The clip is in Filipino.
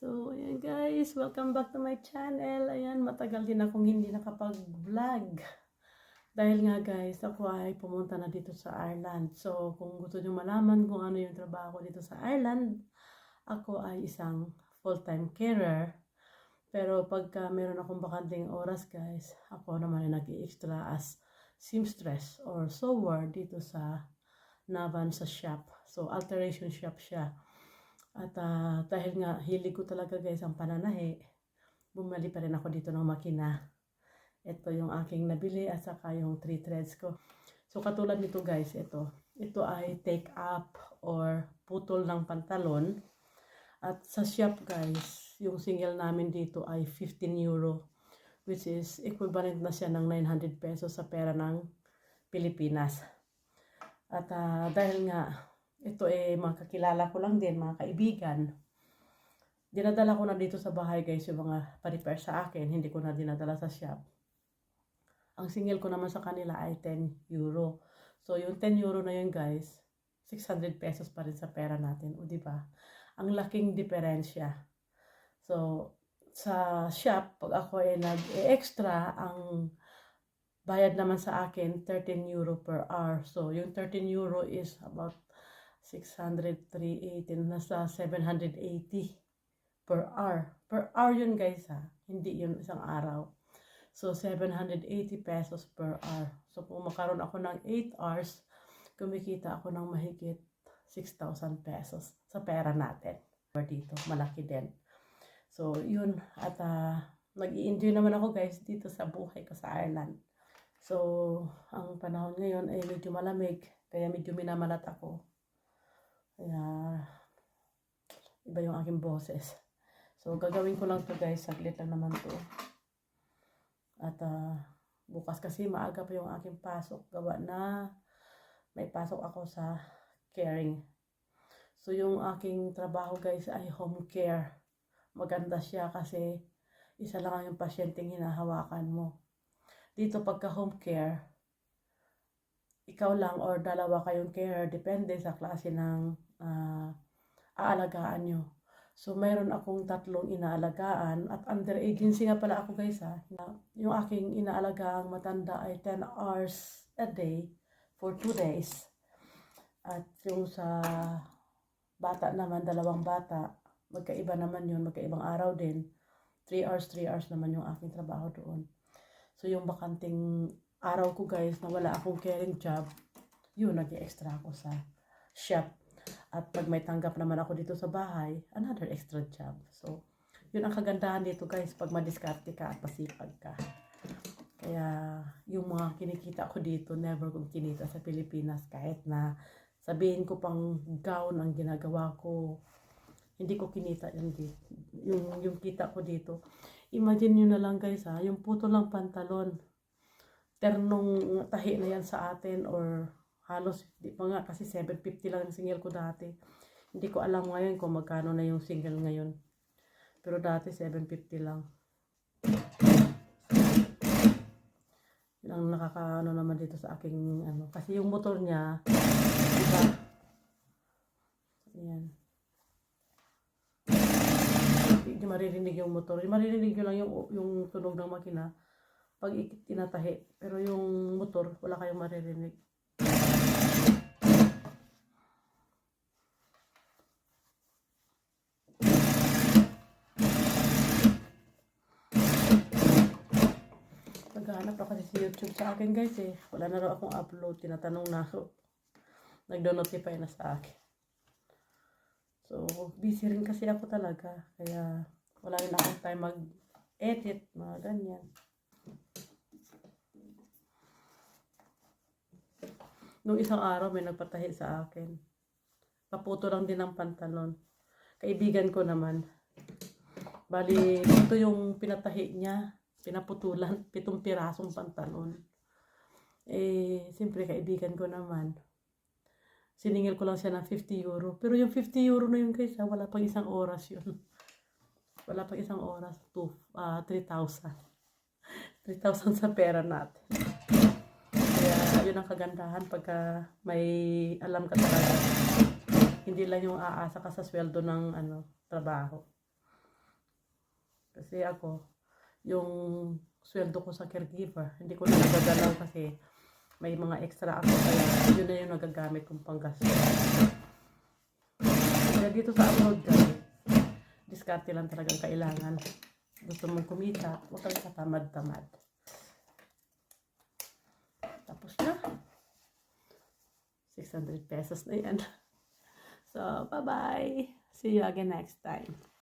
So, ayan guys, welcome back to my channel. Ayan, matagal din akong hindi nakapag-vlog. Dahil nga guys, ako ay pumunta na dito sa Ireland. So, kung gusto nyo malaman kung ano yung trabaho ko dito sa Ireland, ako ay isang full-time carer. Pero pagka meron akong bakanting oras guys, ako naman ay nag-i-extra as seamstress or sewer dito sa Navan sa shop. So, alteration shop siya. At dahil nga hilig ko talaga guys ang pananahi, bumali pa rin ako dito ng makina. Ito yung aking nabili at saka yung 3 threads ko. So katulad nito guys, ito ay take up or putol ng pantalon. At sa shop guys, yung single namin dito ay 15 euro, which is equivalent na siya ng 900 pesos sa pera ng Pilipinas. At dahil nga ito mga kakilala ko lang din, mga kaibigan, dinadala ko na dito sa bahay guys yung mga pa-repair sa akin, hindi ko na dinadala sa shop. Ang single ko naman sa kanila ay 10 euro. So yung 10 euro na yun guys, 600 pesos pa rin sa pera natin, o diba? Ang laking diferensya. So sa shop, pag ako ay nag-extra, ang bayad naman sa akin 13 euro per hour. So yung 13 euro is about 600, 318, nasa 780 per hour. Per hour yun guys ha, hindi yun isang araw. So 780 pesos per hour. So kung makaroon ako ng 8 hours, kumikita ako ng mahigit 6,000 pesos sa pera natin. Dito, malaki din. So yun, at nag-i-enjoy naman ako guys dito sa buhay ko sa Ireland. So ang panahon ngayon ay medyo malamig, kaya medyo minamalat ako. Kaya iba yung aking boses. So gagawin ko lang to guys, saglit lang naman to. At bukas kasi maaga pa yung aking pasok, gawa na may pasok ako sa caring. So yung aking trabaho guys ay home care. Maganda siya kasi isa lang yung pasyenteng hinahawakan mo. Dito pagka home care, ikaw lang or dalawa kayong carer, depende sa klase ng aalagaan nyo. So mayroon akong 3 inaalagaan at under agency nga pala ako guys ha. Yung aking inaalagaang matanda ay 10 hours a day for 2 days. At yung sa bata naman, 2 bata, magkaiba naman yun, magkaibang araw din. 3 hours naman yung aking trabaho doon. So yung bakanting araw ko guys na wala akong caring job, yun nag-extra ako sa shop. At pag may tanggap naman ako dito sa bahay, another extra job. So yun ang kagandahan dito guys, pag madiskarte ka at masipag ka. Kaya yung mga kinikita ko dito, never kong kinita sa Pilipinas. Kahit na sabihin ko pang gown ang ginagawa ko, hindi ko kinita yan dito. Yung kita ko dito. Imagine nyo na lang guys ha, yung puto lang pantalon. Ternong tahi na yan sa atin, or halos, di pa nga kasi 750 lang yung single ko dati. Hindi ko alam ngayon kung magkano na yung single ngayon. Pero dati 750 lang. Yun ang nakakaano naman dito sa aking ano. Kasi yung motor niya, diba? Ayan. Hindi maririnig yung motor. Maririnig nyo lang yung tunog ng makina pag tinatahi. Pero yung motor, wala kayong maririnig. Naghahanap ako kasi sa YouTube sa akin guys eh. Wala na raw akong upload. Tinatanong na ako. Nagdo-notify na sa akin. So, busy rin kasi ako talaga. Kaya wala rin akong time mag-edit. Mga ganyan. Nung isang araw may nagpatahi sa akin. Paputo lang din ng pantalon. Kaibigan ko naman. Bali, ito yung pinatahi niya. Pinaputulan, 7 pirasong pantalon. Siyempre kaibigan ko naman. Siningil ko lang siya ng 50 euro. Pero yung 50 euro na yun guys, wala pang isang oras yun. Wala pang isang oras. 3,000. 3,000 sa pera natin. Kaya yun ang kagandahan pagka may alam ka talaga. Hindi lang yung aasa ka sa sweldo ng trabaho. Kasi ako, yung sweldo ko sa caregiver, hindi ko na nagagalaw kasi may mga extra ako kaya yun na yung nagagamit kong panggastos. Kaya dito sa abroad guys, diskarte lang talagang kailangan. Gusto mong kumita, huwag kang katamad-tamad. Tapos na. 600 pesos na yan. So, bye-bye. See you again next time.